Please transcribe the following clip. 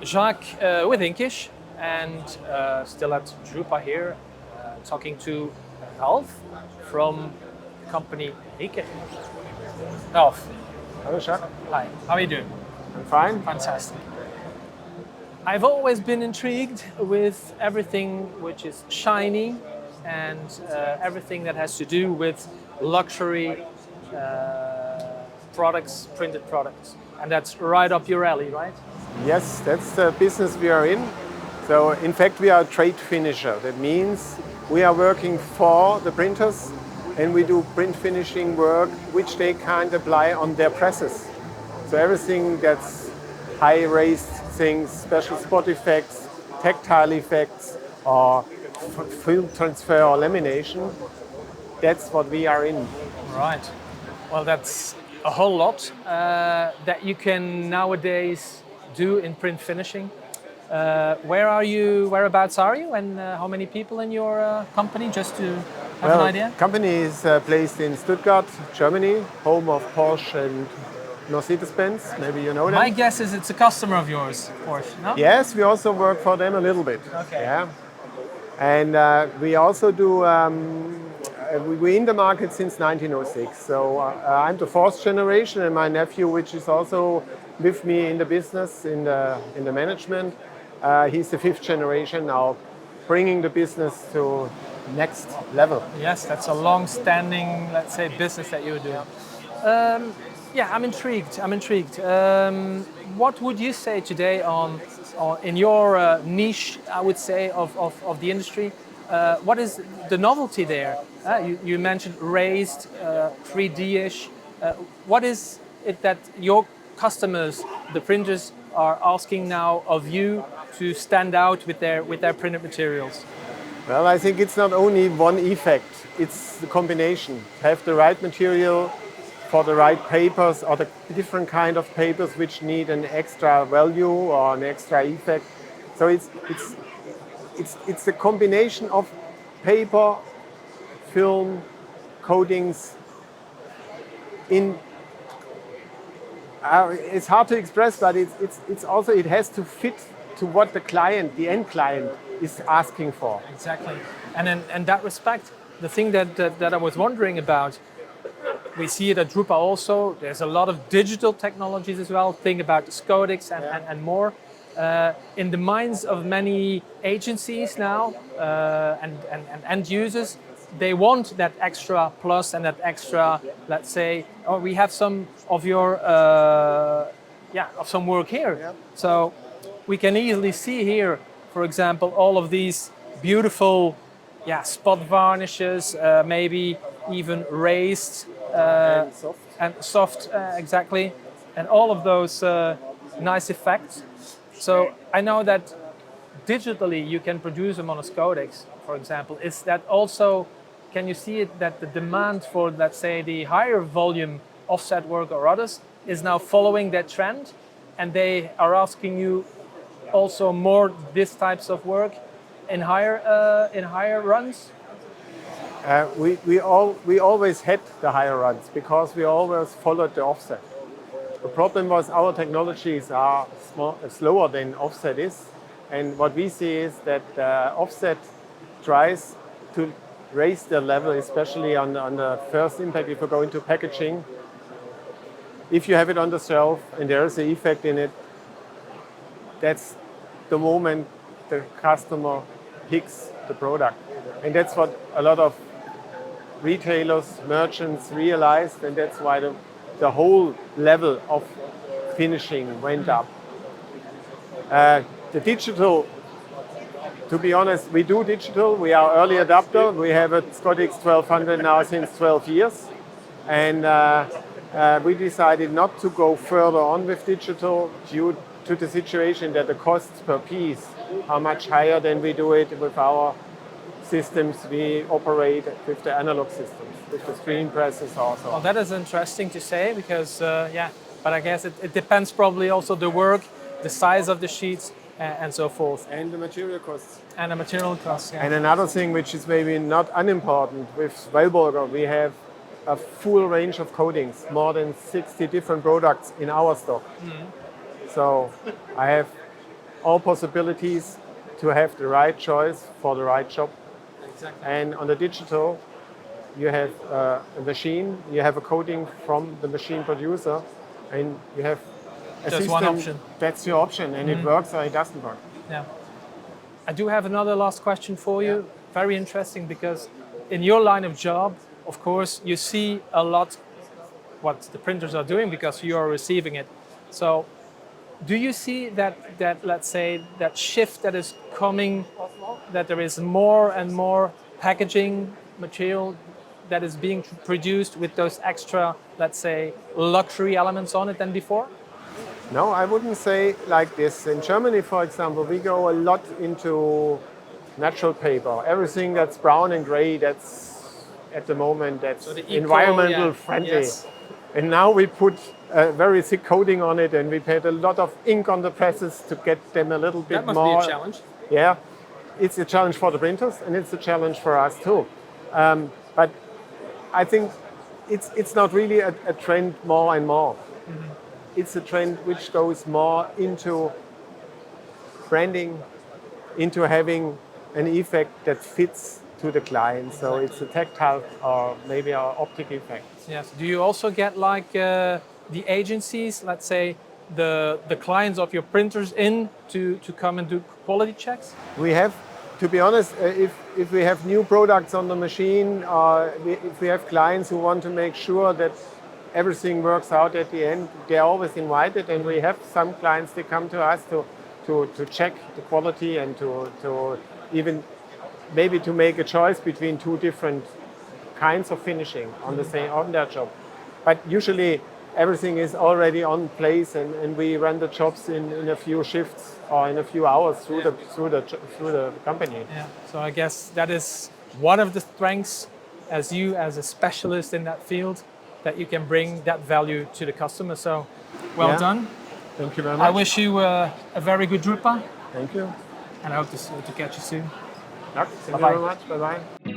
Jacques with INKISH and still at Drupa here, talking to Ralf from the company Rieker. Ralf, Hello, Jacques. hi, how are you doing? I'm fine. Fantastic. I've always been intrigued with everything which is shiny and everything that has to do with luxury products, printed products. And that's right up your alley, right? Yes, that's the business we are in. So, in fact, we are a trade finisher. That means we are working for the printers and we do print finishing work which they can't apply on their presses. So, everything that's high raised things, special spot effects, tactile effects, or film transfer or lamination, that's what we are in. Right. Well, that's a whole lot that you can nowadays do in print finishing. Where are you? Whereabouts are you? And how many people in your company? Just to have an idea. Company is placed in Stuttgart, Germany, home of Porsche and Mercedes-Benz. Maybe you know them. My guess is it's a customer of yours, Porsche. No? Yes, we also work for them a little bit. Okay. Yeah, and we also do. We're in the market since 1906. So I'm the fourth generation, and my nephew, which is also with me in the business, in the management, he's the fifth generation now, bringing the business to next level. Yes, that's a long-standing, let's say, business that you do. Yeah, I'm intrigued. What would you say today on in your niche? I would say of the industry. What is the novelty there? You mentioned raised, 3D-ish. What is it that your customers, the printers, are asking now of you to stand out with their printed materials? Well, I think it's not only one effect, it's the combination. Have the right material for the right papers or the different kind of papers which need an extra value or an extra effect. So it's a combination of paper, film, coatings in it's hard to express, but it's also it has to fit to what the client, the end client, is asking for. Exactly, and in that respect, the thing that I was wondering about, we see it at Drupa also. There's a lot of digital technologies as well. Think about the Scodix and more. In the minds of many agencies now and end users, they want that extra plus and that extra, let's say, oh, we have some of your, of some work here. Yeah. So we can easily see here, for example, all of these beautiful, spot varnishes, maybe even raised And soft. exactly, and all of those nice effects. So I know that digitally you can produce them on a Scodix, for example. Is that also, can you see it that the demand for, let's say, the higher volume offset work or others is now following that trend, and they are asking you also more these types of work in higher runs? We always had the higher runs because we always followed the offset. The problem was our technologies are slower than offset is, and what we see is that offset tries to raise the level, especially on the first impact. If you go into packaging, if you have it on the shelf and there is an effect in it, that's the moment the customer picks the product, and that's what a lot of retailers, merchants realized, and that's why the whole level of finishing went up. The digital, to be honest, we do digital. We are early adopter. We have a Scodix 1200 now since 12 years, and we decided not to go further on with digital due to the situation that the costs per piece are much higher than we do it with our systems. We operate with the analog systems, with the screen presses also. Well, that is interesting to say because, but I guess it depends probably also the work, the size of the sheets, and so forth. And the material costs. And the material costs, yeah. And another thing which is maybe not unimportant, with Wellburger we have a full range of coatings, more than 60 different products in our stock. So I have all possibilities to have the right choice for the right job. Exactly. And on the digital, you have a machine, you have a coding from the machine producer, and you have a Just system. one option. That's your option, and it works or it doesn't work. Yeah. I do have another last question for you. Very interesting, because in your line of job, of course, you see a lot what the printers are doing because you are receiving it. So do you see that let's say that shift that is coming, that there is more and more packaging material that is being produced with those extra, let's say, luxury elements on it than before? No, I wouldn't say like this. In Germany, for example, we go a lot into natural paper. Everything that's brown and gray, that's at the moment, that's So the eco, environmental friendly. Yes. And now we put a very thick coating on it, and we paid a lot of ink on the presses to get them a little bit That must more. be a challenge. Yeah, it's a challenge for the printers, and it's a challenge for us too. But I think it's not really a trend more and more. It's a trend which goes more into branding, into having an effect that fits to the client. So it's a tactile or maybe an optic effect. Yes. Do you also get like the agencies, let's say the clients of your printers in to come and do quality checks? We have, to be honest, if we have new products on the machine, if we have clients who want to make sure that everything works out at the end, they're always invited, and we have some clients that come to us to check the quality and to even maybe to make a choice between two different kinds of finishing on the same on their job. But usually everything is already on place, and we run the jobs in a few shifts or in a few hours through the company. Yeah. So I guess that is one of the strengths as you as a specialist in that field, that you can bring that value to the customer. So well done. Thank you very much. I wish you a very good Drupa, Thank you. and I hope to catch you soon. Thank you Bye-bye. very much. Bye bye.